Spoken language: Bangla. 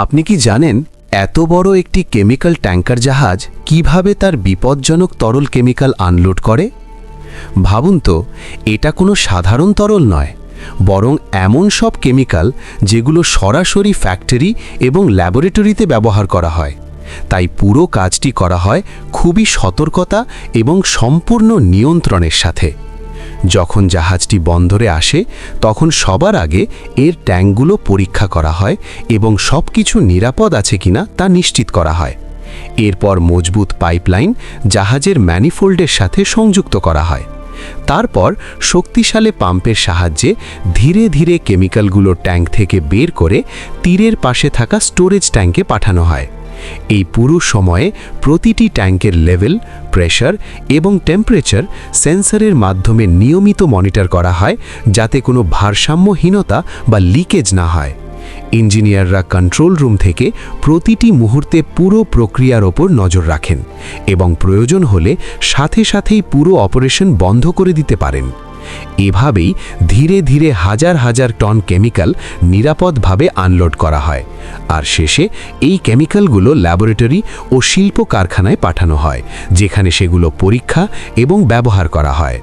আপনি কি জানেন এত বড় একটি কেমিক্যাল ট্যাঙ্কার জাহাজ কিভাবে তার বিপজ্জনক তরল কেমিক্যাল আনলোড করে? ভাবুন তো, এটা কোনো সাধারণ তরল নয়, বরং এমন সব কেমিক্যাল যেগুলো সরাসরি ফ্যাক্টরি এবং ল্যাবরেটরিতে ব্যবহার করা হয়। তাই পুরো কাজটি করা হয় খুবই সতর্কতা এবং সম্পূর্ণ নিয়ন্ত্রণের সাথে। যখন জাহাজটি বন্দরে আসে তখন সবার আগে এর ট্যাঙ্কগুলো পরীক্ষা করা হয় এবং সব কিছু নিরাপদ আছে কিনা তা নিশ্চিত করা হয়। এরপর মজবুত পাইপলাইন জাহাজের ম্যানিফোল্ডের সাথে সংযুক্ত করা হয়। তারপর শক্তিশালী পাম্পের সাহায্যে ধীরে ধীরে কেমিক্যালগুলো ট্যাঙ্ক থেকে বের করে তীরের পাশে থাকা স্টোরেজ ট্যাঙ্কে পাঠানো হয়। এই পুরো সময়ে প্রতিটি ট্যাঙ্কের লেভেল, প্রেসার এবং টেম্পারেচার সেন্সরের মাধ্যমে নিয়মিত মনিটর করা হয়, যাতে কোনো ভারসাম্যহীনতা বা লিকেজ না হয়। ইঞ্জিনিয়াররা কন্ট্রোল রুম থেকে প্রতিটি মুহূর্তে পুরো প্রক্রিয়ার ওপর নজর রাখেন এবং প্রয়োজন হলে সাথে সাথেই পুরো অপারেশন বন্ধ করে দিতে পারেন। এভাবেই ধীরে ধীরে হাজার হাজার টন কেমিক্যাল নিরাপদভাবে আনলোড করা হয়, আর শেষে এই কেমিক্যালগুলো ল্যাবরেটরি ও শিল্প কারখানায় পাঠানো হয়, যেখানে সেগুলো পরীক্ষা এবং ব্যবহার করা হয়।